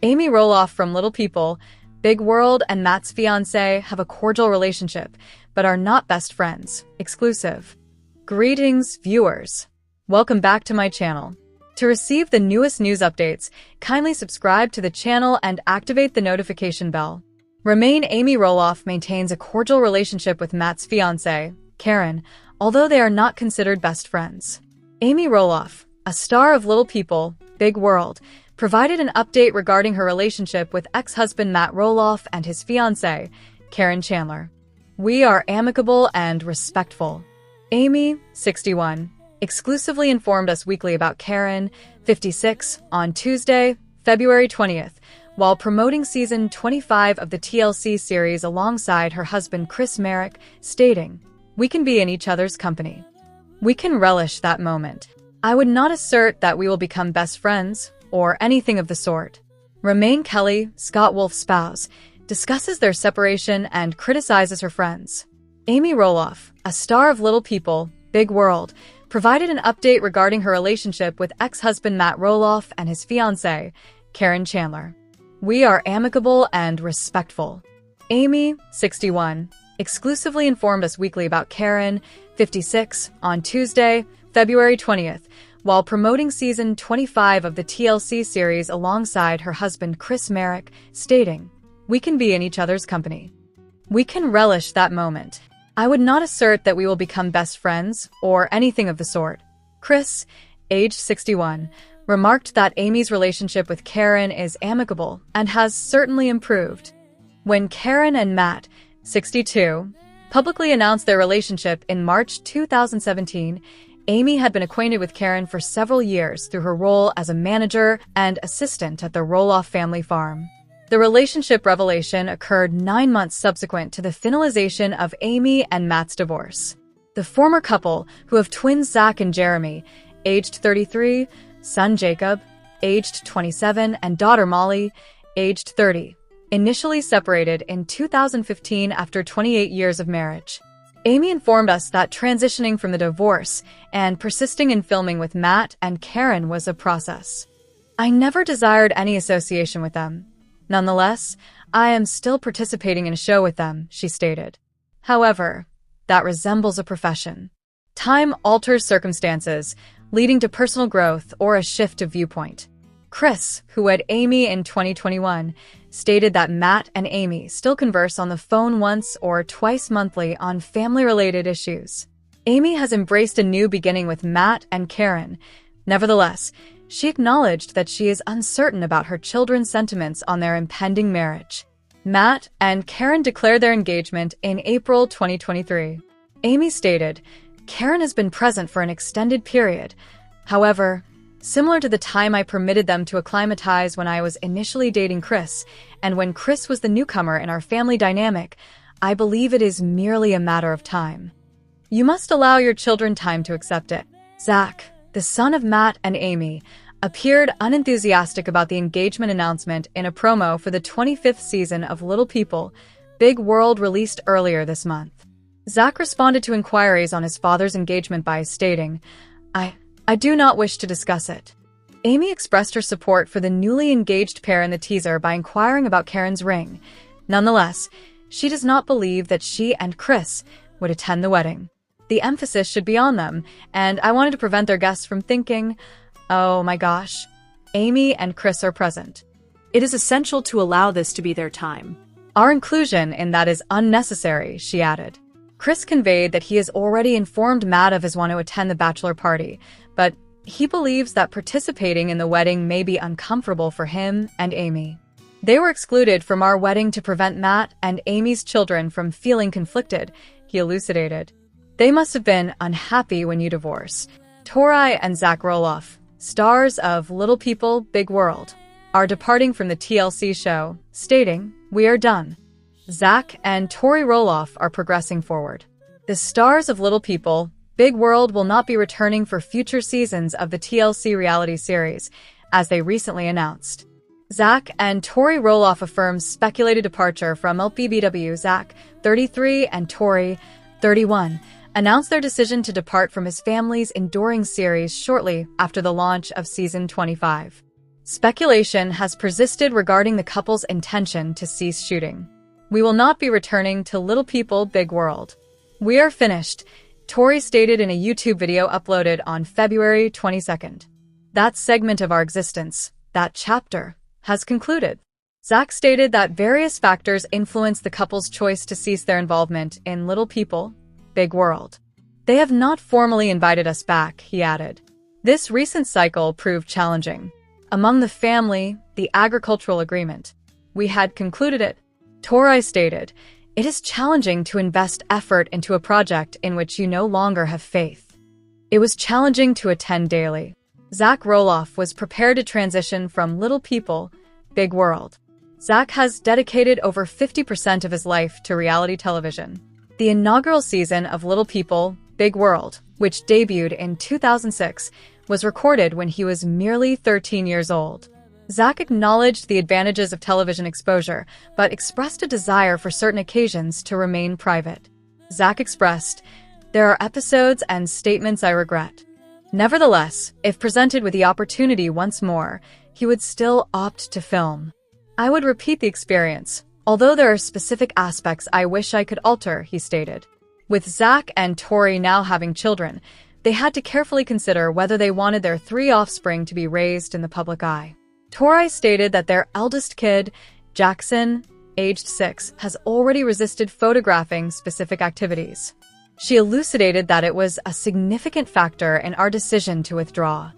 Amy Roloff from Little People, Big World, and Matt's fiancé have a cordial relationship, but are not best friends. Exclusive. Greetings, viewers. Welcome back to my channel. To receive the newest news updates, kindly subscribe to the channel and activate the notification bell. Amy Roloff maintains a cordial relationship with Matt's fiancé, Karen, although they are not considered best friends. Amy Roloff, a star of Little People, Big World, provided an update regarding her relationship with ex-husband Matt Roloff and his fiancée, Karen Chandler. "We are amicable and respectful," Amy, 61, exclusively informed Us Weekly about Karen, 56, on Tuesday, February 20th, while promoting season 25 of the TLC series alongside her husband ChrisMarek, stating, "We can be in each other's company. We can relish that moment. I would not assert that we will become best friends, or anything of the sort." Kelly, Scott Wolf's spouse, discusses their separation and criticizes her friends. Amy Roloff, a star of Little People, Big World, provided an update regarding her relationship with ex-husband Matt Roloff and his fiancée, Karen Chandler. "We are amicable and respectful," Amy, 61, exclusively informed Us Weekly about Karen, 56, on Tuesday, February 20th, while promoting season 25 of the TLC series alongside her husband ChrisMarek, stating, "We can be in each other's company. We can relish that moment. I would not assert that we will become best friends, or anything of the sort." Chris, aged 61, remarked that Amy's relationship with Karen is amicable and has certainly improved. When Karen and Matt, 62, publicly announced their relationship in March 2017, Amy had been acquainted with Karen for several years through her role as a manager and assistant at the Roloff family farm. The relationship revelation occurred 9 months subsequent to the finalization of Amy and Matt's divorce. The former couple, who have twins Zach and Jeremy, aged 33, son Jacob, aged 27, and daughter Molly, aged 30, initially separated in 2015 after 28 years of marriage. Amy informed us that transitioning from the divorce and persisting in filming with Matt and Karen was a process. "I never desired any association with them. Nonetheless, I am still participating in a show with them," she stated. "However, that resembles a profession. Time alters circumstances, leading to personal growth or a shift of viewpoint." Chris, who wed Amy in 2021, stated that Matt and Amy still converse on the phone once or twice monthly on family-related issues. Amy has embraced a new beginning with Matt and Karen. Nevertheless, she acknowledged that she is uncertain about her children's sentiments on their impending marriage. Matt and Karen declared their engagement in April 2023. Amy stated, "Karen has been present for an extended period. However, similar to the time I permitted them to acclimatize when I was initially dating Chris, and when Chris was the newcomer in our family dynamic, I believe it is merely a matter of time. You must allow your children time to accept it." Zach, the son of Matt and Amy, appeared unenthusiastic about the engagement announcement in a promo for the 25th season of Little People, Big World, released earlier this month. Zach responded to inquiries on his father's engagement by stating, I do not wish to discuss it." Amy expressed her support for the newly engaged pair in the teaser by inquiring about Karen's ring. Nonetheless, she does not believe that she and Chris would attend the wedding. "The emphasis should be on them, and I wanted to prevent their guests from thinking, 'Oh my gosh, Amy and Chris are present.' It is essential to allow this to be their time. Our inclusion in that is unnecessary," she added. Chris conveyed that he has already informed Matt of his want to attend the bachelor party, but he believes that participating in the wedding may be uncomfortable for him and Amy. "They were excluded from our wedding to prevent Matt and Amy's children from feeling conflicted," he elucidated. "They must have been unhappy when you divorced." Tori and Zach Roloff, stars of Little People, Big World, are departing from the TLC show, stating, "We are done." Zach and Tori Roloff are progressing forward. The stars of Little People, Big World will not be returning for future seasons of the TLC reality series, as they recently announced. Zach and Tori Roloff affirms speculated departure from LPBW. Zach, 33, and Tori, 31, announced their decision to depart from his family's enduring series shortly after the launch of season 25. Speculation has persisted regarding the couple's intention to cease shooting. "We will not be returning to Little People, Big World. We are finished," Tori stated in a YouTube video uploaded on February 22nd. "That segment of our existence, that chapter, has concluded." Zach stated that various factors influenced the couple's choice to cease their involvement in Little People, Big World. "They have not formally invited us back," he added. "This recent cycle proved challenging. Among the family, the agricultural agreement. We had concluded it." Tori stated, "It is challenging to invest effort into a project in which you no longer have faith. It was challenging to attend daily." Zach Roloff was prepared to transition from Little People, Big World. Zach has dedicated over 50% of his life to reality television. The inaugural season of Little People, Big World, which debuted in 2006, was recorded when he was merely 13 years old. Zach acknowledged the advantages of television exposure, but expressed a desire for certain occasions to remain private. Zach expressed, "There are episodes and statements I regret. Nevertheless, if presented with the opportunity once more, he would still opt to film. I would repeat the experience, although there are specific aspects I wish I could alter," he stated. With Zach and Tori now having children, they had to carefully consider whether they wanted their 3 offspring to be raised in the public eye. Tori stated that their eldest kid, Jackson, aged 6, has already resisted photographing specific activities. She elucidated that it was a significant factor in our decision to withdraw.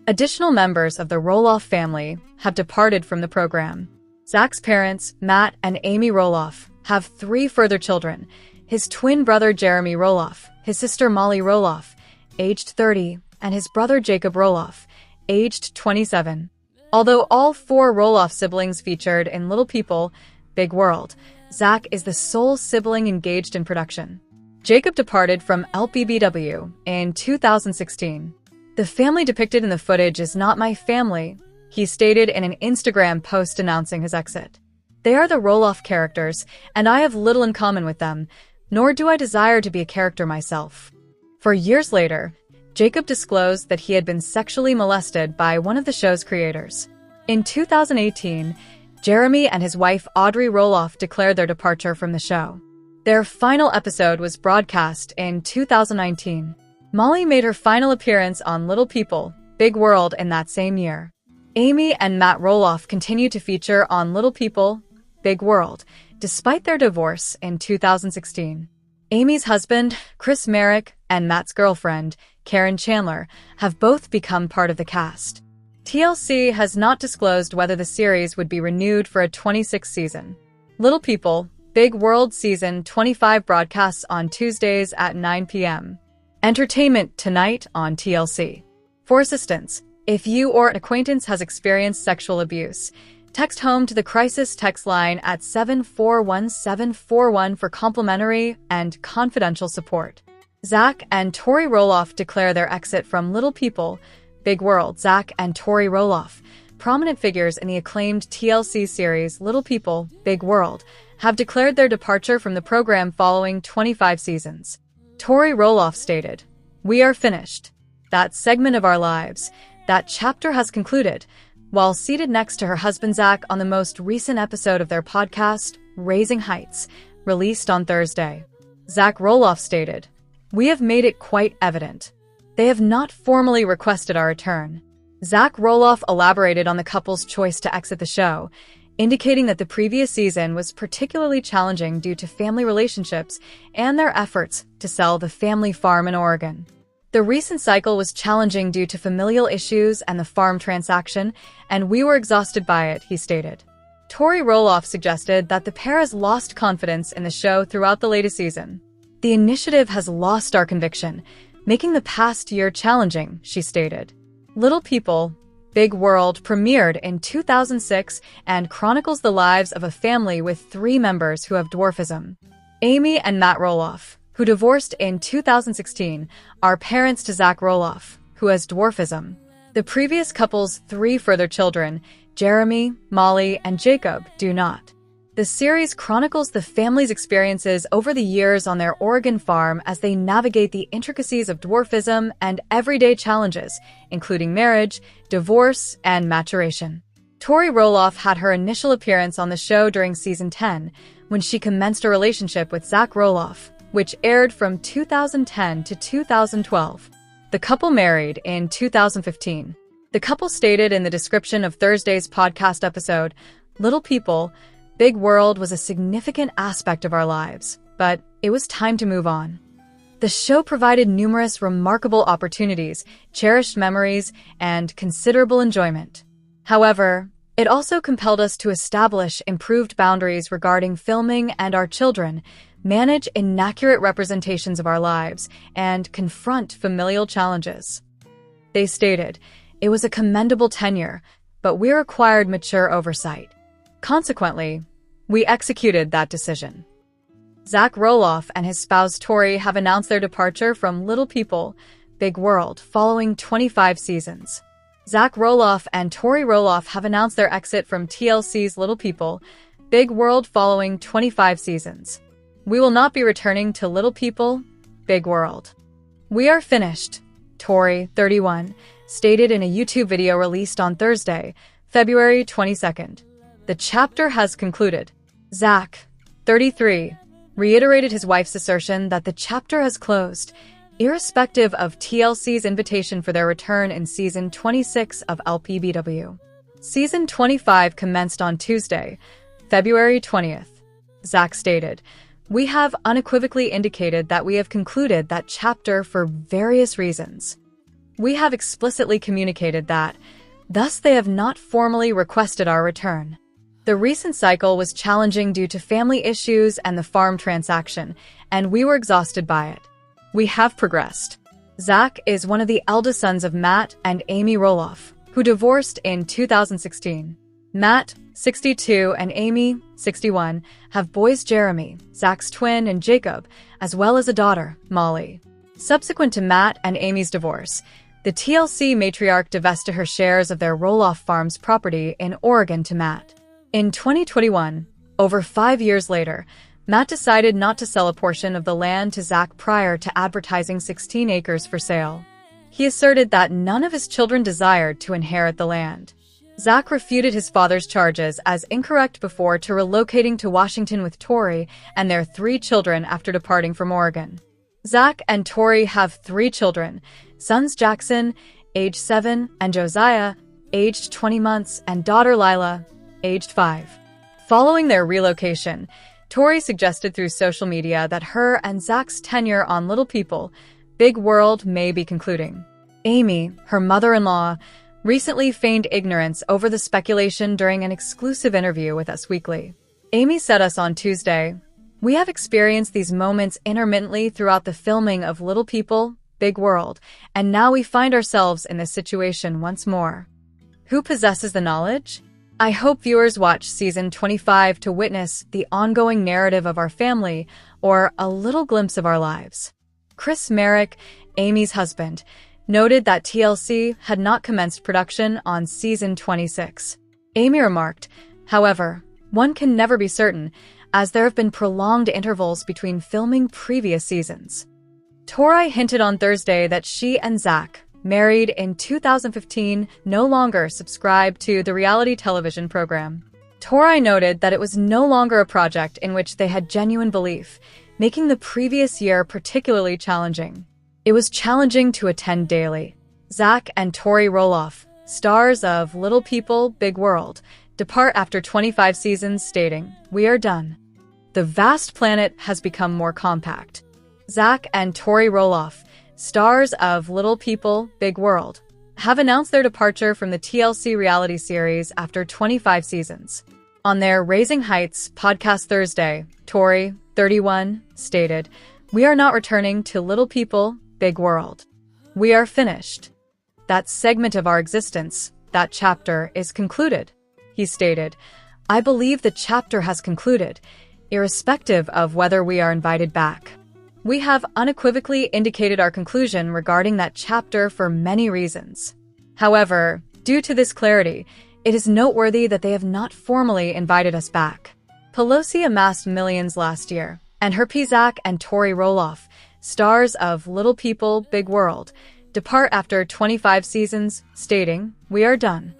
Additional members of the Roloff family have departed from the program. Zach's parents, Matt and Amy Roloff, have 3 further children: his twin brother Jeremy Roloff, his sister Molly Roloff, aged 30, and his brother Jacob Roloff, aged 27. Although all 4 Roloff siblings featured in Little People, Big World, Zach is the sole sibling engaged in production. Jacob departed from LPBW in 2016. "The family depicted in the footage is not my family," he stated in an Instagram post announcing his exit. "They are the Roloff characters, and I have little in common with them, nor do I desire to be a character myself." For years later, Jacob disclosed that he had been sexually molested by one of the show's creators. In 2018, Jeremy and his wife Audrey Roloff declared their departure from the show. Their final episode was broadcast in 2019. Molly made her final appearance on Little People, Big World in that same year. Amy and Matt Roloff continued to feature on Little People, Big World, despite their divorce in 2016. Amy's husband, ChrisMarek, and Matt's girlfriend, Karen Chandler, have both become part of the cast. TLC has not disclosed whether the series would be renewed for a 26th season. Little People, Big World Season 25 broadcasts on Tuesdays at 9 p.m. Entertainment tonight on TLC. For assistance, if you or an acquaintance has experienced sexual abuse, text HOME to the crisis text line at 741741 for complimentary and confidential support. Zach and Tori Roloff declare their exit from Little People, Big World. Zach and Tori Roloff, prominent figures in the acclaimed TLC series Little People, Big World, have declared their departure from the program following 25 seasons. Tori Roloff stated, "We are finished. That segment of our lives, that chapter has concluded," while seated next to her husband Zach on the most recent episode of their podcast, Raising Heights, released on Thursday. Zach Roloff stated, "We have made it quite evident. They have not formally requested our return." Zach Roloff elaborated on the couple's choice to exit the show, indicating that the previous season was particularly challenging due to family relationships and their efforts to sell the family farm in Oregon. "The recent cycle was challenging due to familial issues and the farm transaction, and we were exhausted by it," he stated. Tori Roloff suggested that the pair has lost confidence in the show throughout the latest season. "The initiative has lost our conviction, making the past year challenging," she stated. Little People, Big World premiered in 2006 and chronicles the lives of a family with 3 members who have dwarfism. Amy and Matt Roloff, who divorced in 2016, are parents to Zach Roloff, who has dwarfism. The previous couple's 3 further children, Jeremy, Molly, and Jacob, do not. The series chronicles the family's experiences over the years on their Oregon farm as they navigate the intricacies of dwarfism and everyday challenges, including marriage, divorce, and maturation. Tori Roloff had her initial appearance on the show during season 10, when she commenced a relationship with Zach Roloff, which aired from 2010 to 2012. The couple married in 2015. The couple stated in the description of Thursday's podcast episode, "Little People, Big World was a significant aspect of our lives, but it was time to move on." The show provided numerous remarkable opportunities, cherished memories, and considerable enjoyment. However, it also compelled us to establish improved boundaries regarding filming and our children, manage inaccurate representations of our lives, and confront familial challenges. They stated, "It was a commendable tenure, but we required mature oversight. Consequently, we executed that decision." Zach Roloff and his spouse Tori have announced their departure from Little People, Big World following 25 seasons. Zach Roloff and Tori Roloff have announced their exit from TLC's Little People, Big World following 25 seasons. "We will not be returning to Little People, Big World. We are finished," Tori, 31, stated in a YouTube video released on Thursday, February 22nd. "The chapter has concluded." Zach, 33, reiterated his wife's assertion that the chapter has closed, irrespective of TLC's invitation for their return in Season 26 of LPBW. Season 25 commenced on Tuesday, February 20th. Zach stated, "We have unequivocally indicated that we have concluded that chapter for various reasons. We have explicitly communicated that, thus they have not formally requested our return. The recent cycle was challenging due to family issues and the farm transaction, and we were exhausted by it. We have progressed." Zach is one of the eldest sons of Matt and Amy Roloff, who divorced in 2016. Matt, 62, and Amy, 61, have boys Jeremy, Zach's twin, and Jacob, as well as a daughter, Molly. Subsequent to Matt and Amy's divorce, the TLC matriarch divested her shares of their Roloff Farms property in Oregon to Matt. In 2021, over 5 years later, Matt decided not to sell a portion of the land to Zach prior to advertising 16 acres for sale. He asserted that none of his children desired to inherit the land. Zach refuted his father's charges as incorrect before to relocating to Washington with Tori and their 3 children after departing from Oregon. Zach and Tori have 3 children, sons Jackson, age 7, and Josiah, aged 20 months, and daughter Lila, aged 5. Following their relocation, Tori suggested through social media that her and Zach's tenure on Little People, Big World may be concluding. Amy, her mother-in-law, recently feigned ignorance over the speculation during an exclusive interview with Us Weekly. Amy said us on Tuesday, "We have experienced these moments intermittently throughout the filming of Little People, Big World, and now we find ourselves in this situation once more. Who possesses the knowledge? I hope viewers watch Season 25 to witness the ongoing narrative of our family or a little glimpse of our lives." ChrisMarek, Amy's husband, noted that TLC had not commenced production on Season 26. Amy remarked, "However, one can never be certain, as there have been prolonged intervals between filming previous seasons." Tori hinted on Thursday that she and Zach, married in 2015, no longer subscribed to the reality television program. Tori noted that it was no longer a project in which they had genuine belief, making the previous year particularly challenging. "It was challenging to attend daily." Zach and Tori Roloff, stars of Little People, Big World, depart after 25 seasons, stating, "We are done. The vast planet has become more compact." Zach and Tori Roloff, stars of Little People, Big World, have announced their departure from the TLC reality series after 25 seasons. On their Raising Heights podcast Thursday, Tori, 31, stated, "We are not returning to Little People, Big World. We are finished. That segment of our existence, that chapter, is concluded." He stated, "I believe the chapter has concluded, irrespective of whether we are invited back. We have unequivocally indicated our conclusion regarding that chapter for many reasons. However, due to this clarity, it is noteworthy that they have not formally invited us back." Pelosi amassed millions last year, and her Zach and Tori Roloff, stars of Little People, Big World, depart after 25 seasons, stating, "We are done.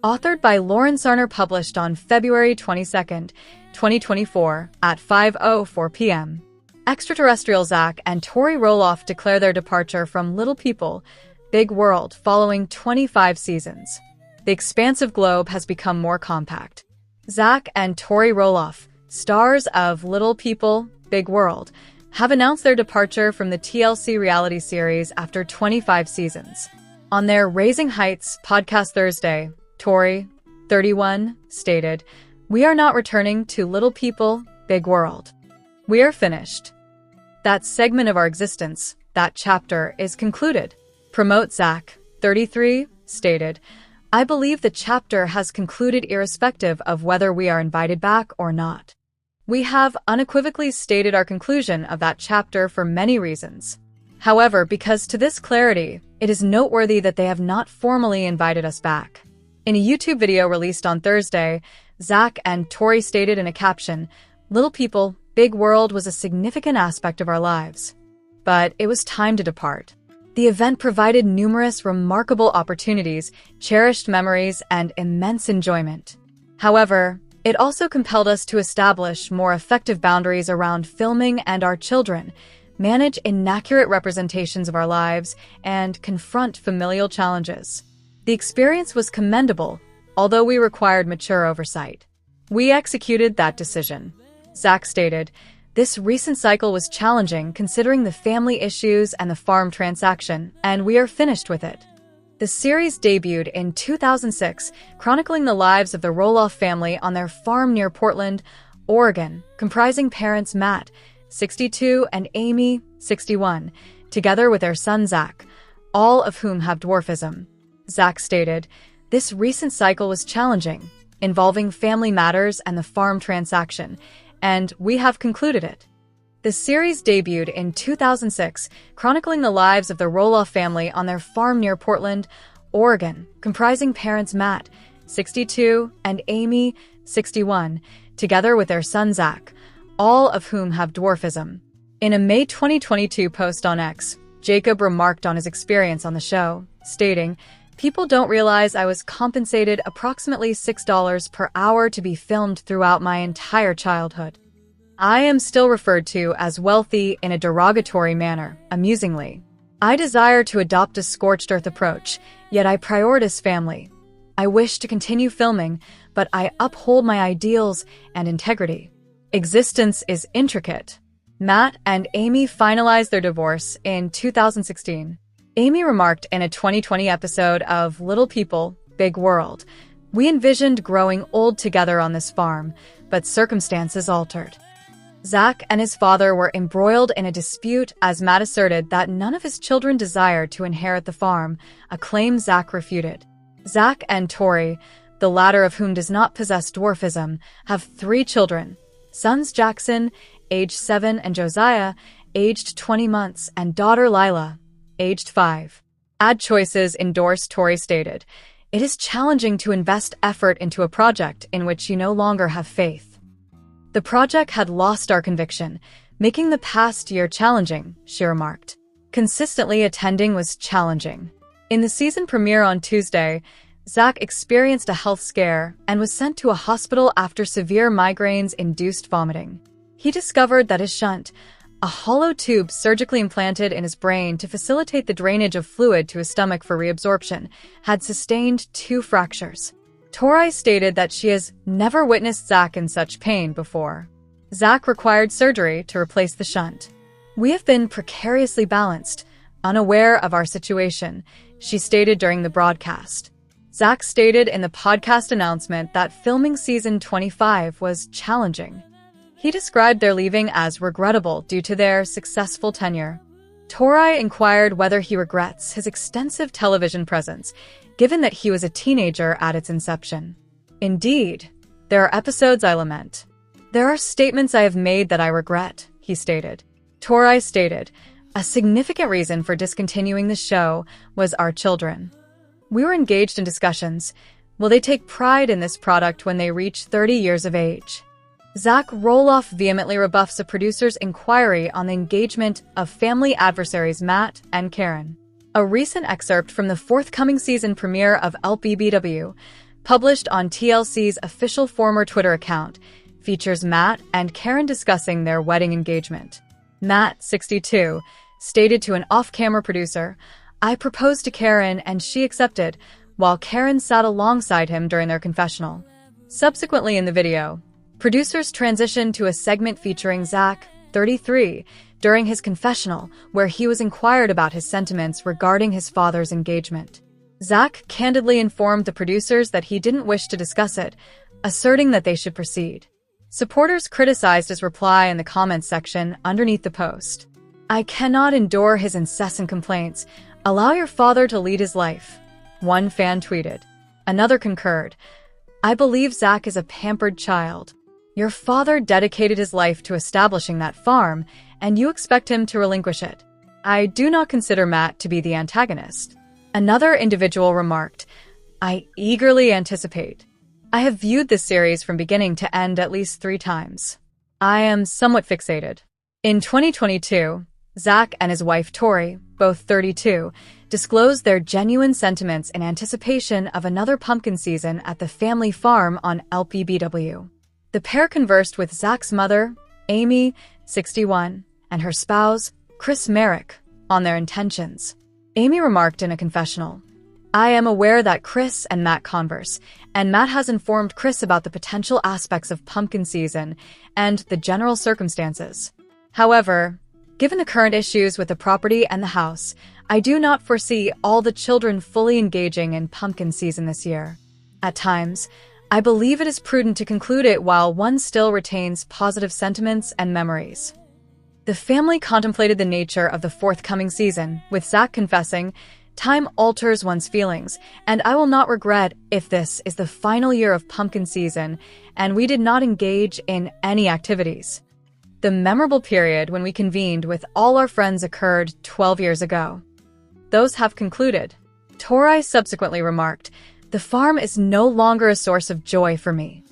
Authored by Lauren Sarner, published on February 22nd, 2024 at 5:04 p.m. Extraterrestrial Zach and Tori Roloff declare their departure from Little People, Big World following 25 seasons. The expansive globe has become more compact. Zach and Tori Roloff, stars of Little People, Big World, have announced their departure from the TLC reality series after 25 seasons. On their Raising Heights podcast Thursday, Tori, 31, stated, "We are not returning to Little People, Big World. We are finished. That segment of our existence, that chapter, is concluded." Promote Zach, 33, stated, "I believe the chapter has concluded irrespective of whether we are invited back or not. We have unequivocally stated our conclusion of that chapter for many reasons. However, because to this clarity, it is noteworthy that they have not formally invited us back." In a YouTube video released on Thursday, Zach and Tori stated in a caption, "Little People, Big World was a significant aspect of our lives. But it was time to depart. The event provided numerous remarkable opportunities, cherished memories, and immense enjoyment. However, it also compelled us to establish more effective boundaries around filming and our children, manage inaccurate representations of our lives, and confront familial challenges. The experience was commendable, although we required mature oversight. We executed that decision." Zach stated, "This recent cycle was challenging considering the family issues and the farm transaction, and we are finished with it." The series debuted in 2006, chronicling the lives of the Roloff family on their farm near Portland, Oregon, comprising parents Matt, 62, and Amy, 61, together with their son Zach, all of whom have dwarfism. Zach stated, "This recent cycle was challenging, involving family matters and the farm transaction, and we have concluded it." The series debuted in 2006, chronicling the lives of the Roloff family on their farm near Portland, Oregon, comprising parents Matt, 62, and Amy, 61, together with their son Zach, all of whom have dwarfism. In a May 2022 post on X, Jacob remarked on his experience on the show, stating, "People don't realize I was compensated approximately $6 per hour to be filmed throughout my entire childhood. I am still referred to as wealthy in a derogatory manner, amusingly. I desire to adopt a scorched earth approach, yet I prioritize family. I wish to continue filming, but I uphold my ideals and integrity. Existence is intricate." Matt and Amy finalized their divorce in 2016. Amy remarked in a 2020 episode of Little People, Big World, "We envisioned growing old together on this farm, but circumstances altered." Zach and his father were embroiled in a dispute as Matt asserted that none of his children desired to inherit the farm, a claim Zach refuted. Zach and Tori, the latter of whom does not possess dwarfism, have 3 children, sons Jackson, aged 7, and Josiah, aged 20 months, and daughter Lila, aged 5. Ad Choices endorsed Tori stated, "It is challenging to invest effort into a project in which you no longer have faith. The project had lost our conviction, making the past year challenging," she remarked. "Consistently attending was challenging." In the season premiere on Tuesday, Zach experienced a health scare and was sent to a hospital after severe migraines-induced vomiting. He discovered that his shunt, a hollow tube surgically implanted in his brain to facilitate the drainage of fluid to his stomach for reabsorption, had sustained 2 fractures. Tori stated that she has never witnessed Zach in such pain before. Zach required surgery to replace the shunt. "We have been precariously balanced, unaware of our situation," she stated during the broadcast. Zach stated in the podcast announcement that filming season 25 was challenging. He described their leaving as regrettable due to their successful tenure. Tori inquired whether he regrets his extensive television presence, given that he was a teenager at its inception. "Indeed, there are episodes I lament. There are statements I have made that I regret," he stated. Tori stated, "A significant reason for discontinuing the show was our children. We were engaged in discussions. Will they take pride in this product when they reach 30 years of age?" Zach Roloff vehemently rebuffs a producer's inquiry on the engagement of family adversaries Matt and Karen. A recent excerpt from the forthcoming season premiere of LBBW published on TLC's official former Twitter account, features Matt and Karen discussing their wedding engagement. Matt, 62, stated to an off-camera producer, "I proposed to Karen and she accepted," while Karen sat alongside him during their confessional. Subsequently in the video, producers transitioned to a segment featuring Zach, 33, during his confessional, where he was inquired about his sentiments regarding his father's engagement. Zach candidly informed the producers that he didn't wish to discuss it, asserting that they should proceed. Supporters criticized his reply in the comments section underneath the post. "I cannot endure his incessant complaints. Allow your father to lead his life," one fan tweeted. Another concurred, "I believe Zach is a pampered child. Your father dedicated his life to establishing that farm, and you expect him to relinquish it. I do not consider Matt to be the antagonist." Another individual remarked, "I eagerly anticipate. I have viewed this series from beginning to end at least 3 times. I am somewhat fixated." In 2022, Zach and his wife Tori, both 32, disclosed their genuine sentiments in anticipation of another pumpkin season at the family farm on LPBW. The pair conversed with Zach's mother, Amy, 61, and her spouse, ChrisMarek, on their intentions. Amy remarked in a confessional, "I am aware that Chris and Matt converse, and Matt has informed Chris about the potential aspects of pumpkin season and the general circumstances. However, given the current issues with the property and the house, I do not foresee all the children fully engaging in pumpkin season this year. At times, I believe it is prudent to conclude it while one still retains positive sentiments and memories." The family contemplated the nature of the forthcoming season, with Zach confessing, "Time alters one's feelings, and I will not regret if this is the final year of pumpkin season and we did not engage in any activities. The memorable period when we convened with all our friends occurred 12 years ago. Those have concluded." Tori subsequently remarked, "The farm is no longer a source of joy for me."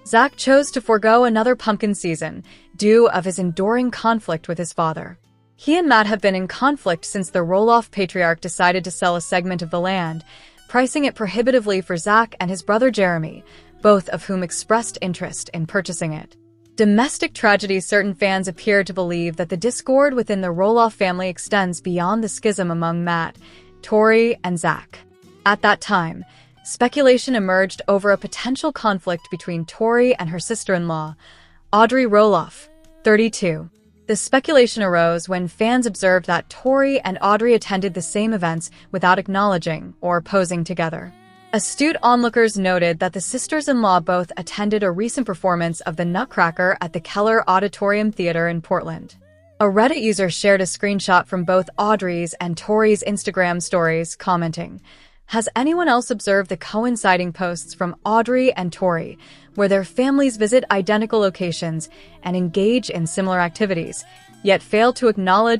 Zach chose to forego another pumpkin season due of his enduring conflict with his father. He and Matt have been in conflict since the Roloff patriarch decided to sell a segment of the land, pricing it prohibitively for Zach and his brother Jeremy, both of whom expressed interest in purchasing it. Domestic tragedy. Certain fans appear to believe that the discord within the Roloff family extends beyond the schism among Matt, Tori, and Zach. At that time, speculation emerged over a potential conflict between Tori and her sister-in-law, Audrey Roloff, 32. The speculation arose when fans observed that Tori and Audrey attended the same events without acknowledging or posing together. Astute onlookers noted that the sisters-in-law both attended a recent performance of The Nutcracker at the Keller Auditorium Theater in Portland. A Reddit user shared a screenshot from both Audrey's and Tori's Instagram stories, commenting, "Has anyone else observed the coinciding posts from Audrey and Tori, where their families visit identical locations and engage in similar activities, yet fail to acknowledge